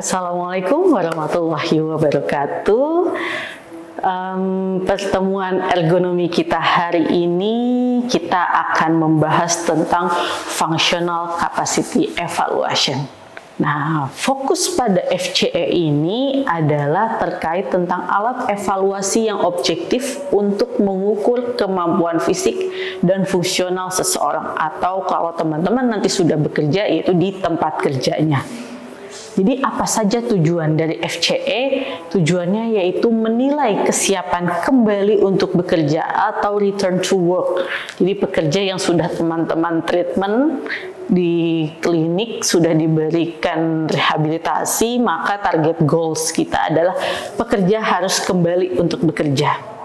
Assalamualaikum warahmatullahi wabarakatuh. Pertemuan ergonomi kita hari ini kita akan membahas tentang functional capacity evaluation. Nah, fokus pada FCE ini adalah terkait tentang alat evaluasi yang objektif untuk mengukur kemampuan fisik dan fungsional seseorang, atau kalau teman-teman nanti sudah bekerja yaitu di tempat kerjanya. Jadi apa saja tujuan dari FCE? Tujuannya yaitu menilai kesiapan kembali untuk bekerja atau return to work. Jadi pekerja yang sudah teman-teman treatment di klinik, sudah diberikan rehabilitasi, maka target goals kita adalah pekerja harus kembali untuk bekerja.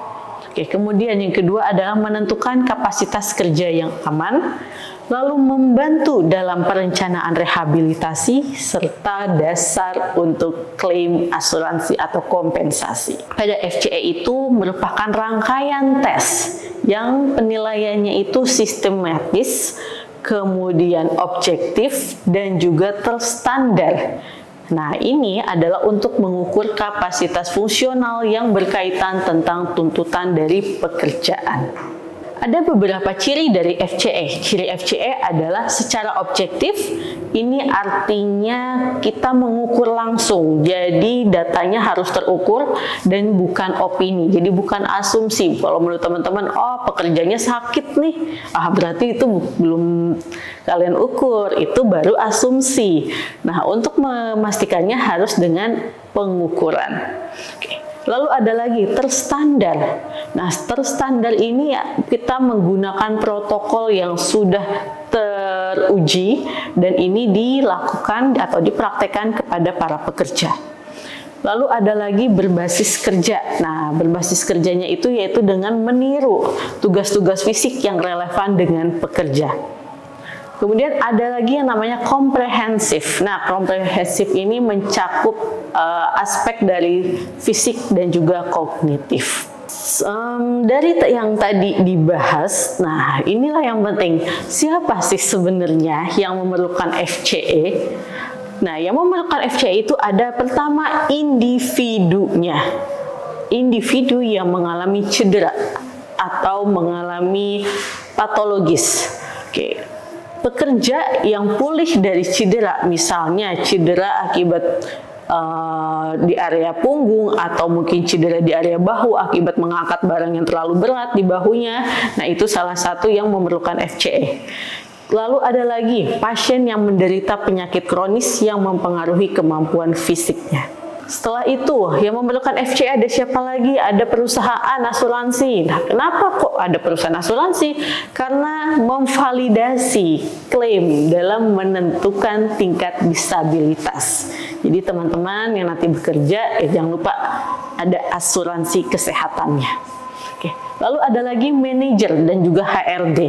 Oke, kemudian yang kedua adalah menentukan kapasitas kerja yang aman, lalu membantu dalam perencanaan rehabilitasi, serta dasar untuk klaim asuransi atau kompensasi. Pada FCE itu merupakan rangkaian tes yang penilaiannya itu sistematis, kemudian objektif, dan juga terstandar. Nah, ini adalah untuk mengukur kapasitas fungsional yang berkaitan tentang tuntutan dari pekerjaan. Ada beberapa ciri dari FCE. Ciri FCE adalah secara objektif, ini artinya kita mengukur langsung. Jadi datanya harus terukur dan bukan opini. Jadi bukan asumsi. Kalau menurut teman-teman, oh pekerjanya sakit nih, berarti itu belum kalian ukur, itu baru asumsi. Nah, untuk memastikannya harus dengan pengukuran. Oke. Lalu ada lagi terstandar. Nah, terstandar ini ya, kita menggunakan protokol yang sudah teruji dan ini dilakukan atau dipraktekkan kepada para pekerja. Lalu ada lagi berbasis kerja. Nah, berbasis kerjanya itu yaitu dengan meniru tugas-tugas fisik yang relevan dengan pekerja. Kemudian ada lagi yang namanya komprehensif. Nah, komprehensif ini mencakup aspek dari fisik dan juga kognitif. Dari yang tadi dibahas, nah inilah yang penting. Siapa sih sebenarnya yang memerlukan FCE? Nah, yang memerlukan FCE itu ada pertama individunya. Individu yang mengalami cedera atau mengalami patologis. Oke. Pekerja yang pulih dari cedera, misalnya cedera akibat di area punggung atau mungkin cedera di area bahu akibat mengangkat barang yang terlalu berat di bahunya. Nah, itu salah satu yang memerlukan FCE. Lalu ada lagi pasien yang menderita penyakit kronis yang mempengaruhi kemampuan fisiknya. Setelah itu, yang memerlukan FCE ada siapa lagi? Ada perusahaan asuransi. Nah, kenapa kok ada perusahaan asuransi? Karena memvalidasi klaim dalam menentukan tingkat disabilitas. Jadi teman-teman yang nanti bekerja, jangan lupa ada asuransi kesehatannya. Oke. Lalu ada lagi manajer dan juga HRD.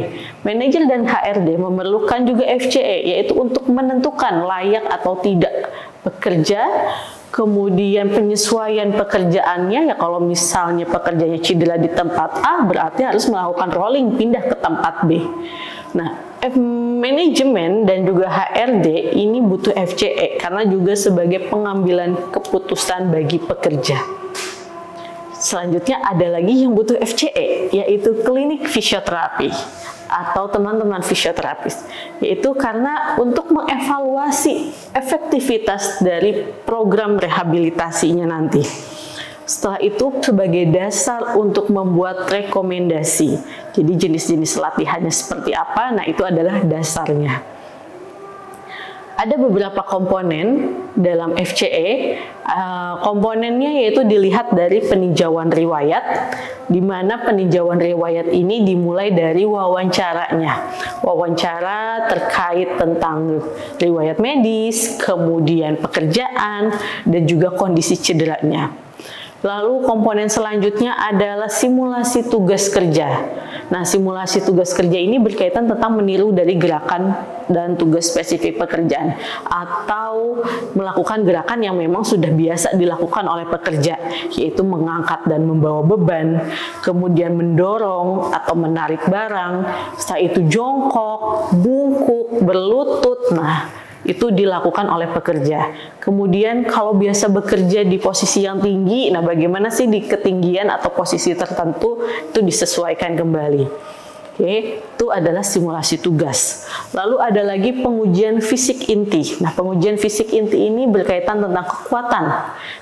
Manajer dan HRD memerlukan juga FCE, yaitu untuk menentukan layak atau tidak bekerja. Kemudian penyesuaian pekerjaannya, ya kalau misalnya pekerjanya cedera di tempat A, berarti harus melakukan rolling pindah ke tempat B. Nah, manajemen dan juga HRD ini butuh FCE karena juga sebagai pengambilan keputusan bagi pekerja. Selanjutnya ada lagi yang butuh FCE, yaitu klinik fisioterapi atau teman-teman fisioterapis, yaitu karena untuk mengevaluasi efektivitas dari program rehabilitasinya nanti. Setelah itu sebagai dasar untuk membuat rekomendasi. Jadi jenis-jenis latihannya seperti apa, nah itu adalah dasarnya. Ada beberapa komponen dalam FCE. Komponennya yaitu dilihat dari peninjauan riwayat, di mana peninjauan riwayat ini dimulai dari wawancaranya. Wawancara terkait tentang riwayat medis, kemudian pekerjaan, dan juga kondisi cederanya. Lalu komponen selanjutnya adalah simulasi tugas kerja. Nah, simulasi tugas kerja ini berkaitan tentang meniru dari gerakan dan tugas spesifik pekerjaan atau melakukan gerakan yang memang sudah biasa dilakukan oleh pekerja, yaitu mengangkat dan membawa beban, kemudian mendorong atau menarik barang, setelah itu jongkok, bungkuk, berlutut. Nah, itu dilakukan oleh pekerja. Kemudian kalau biasa bekerja di posisi yang tinggi, nah bagaimana sih di ketinggian atau posisi tertentu itu disesuaikan kembali. Oke, itu adalah simulasi tugas. Lalu ada lagi pengujian fisik inti. Nah, pengujian fisik inti ini berkaitan tentang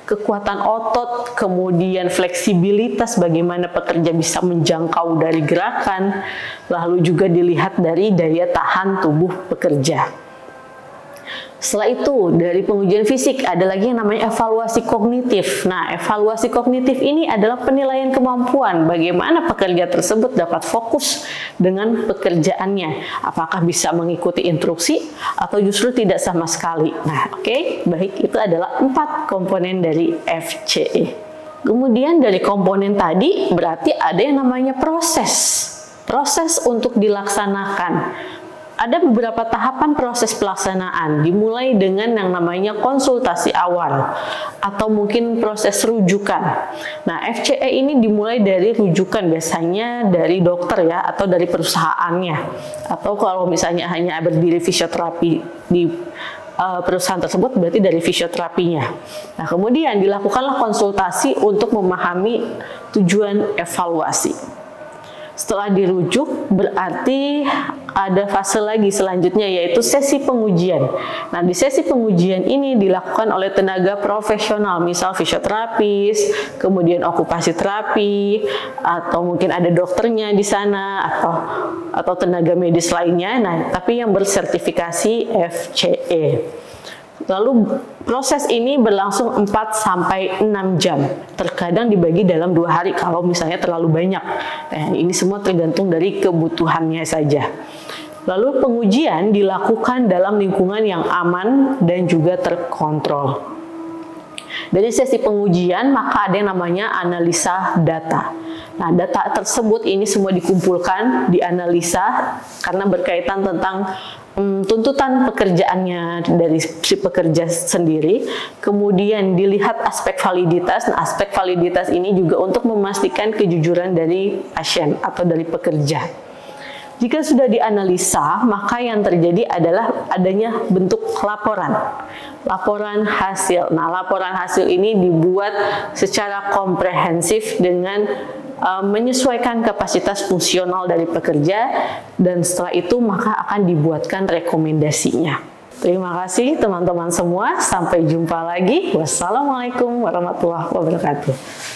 kekuatan otot, kemudian fleksibilitas, bagaimana pekerja bisa menjangkau dari gerakan, lalu juga dilihat dari daya tahan tubuh pekerja. Setelah itu, dari pengujian fisik ada lagi yang namanya evaluasi kognitif. Nah, evaluasi kognitif ini adalah penilaian kemampuan bagaimana pekerja tersebut dapat fokus dengan pekerjaannya. Apakah bisa mengikuti instruksi atau justru tidak sama sekali. Nah, oke, baik, itu adalah 4 komponen dari FCE. Kemudian dari komponen tadi berarti ada yang namanya proses untuk dilaksanakan. Ada beberapa tahapan proses pelaksanaan, dimulai dengan yang namanya konsultasi awal atau mungkin proses rujukan. Nah, FCE ini dimulai dari rujukan, biasanya dari dokter ya, atau dari perusahaannya. Atau kalau misalnya hanya berdiri fisioterapi di perusahaan tersebut, berarti dari fisioterapinya. Nah, kemudian dilakukanlah konsultasi untuk memahami tujuan evaluasi. Setelah dirujuk, berarti ada fase lagi selanjutnya, yaitu sesi pengujian. Nah, di sesi pengujian ini dilakukan oleh tenaga profesional, misal fisioterapis, kemudian okupasi terapi, atau mungkin ada dokternya di sana, atau tenaga medis lainnya. Nah, tapi yang bersertifikasi FCE. Lalu proses ini berlangsung 4-6 jam. Terkadang dibagi dalam 2 hari kalau misalnya terlalu banyak. Nah, ini semua tergantung dari kebutuhannya saja. Lalu pengujian dilakukan dalam lingkungan yang aman dan juga terkontrol. Dari sesi pengujian maka ada yang namanya analisa data. Nah, data tersebut ini semua dikumpulkan, dianalisa karena berkaitan tentang tuntutan pekerjaannya dari si pekerja sendiri. Kemudian dilihat aspek validitas. Nah, aspek validitas ini juga untuk memastikan kejujuran dari pasien atau dari pekerja. Jika sudah dianalisa, maka yang terjadi adalah adanya bentuk laporan hasil. Nah, laporan hasil ini dibuat secara komprehensif dengan menyesuaikan kapasitas fungsional dari pekerja, dan setelah itu maka akan dibuatkan rekomendasinya. Terima kasih teman-teman semua, sampai jumpa lagi. Wassalamualaikum warahmatullahi wabarakatuh.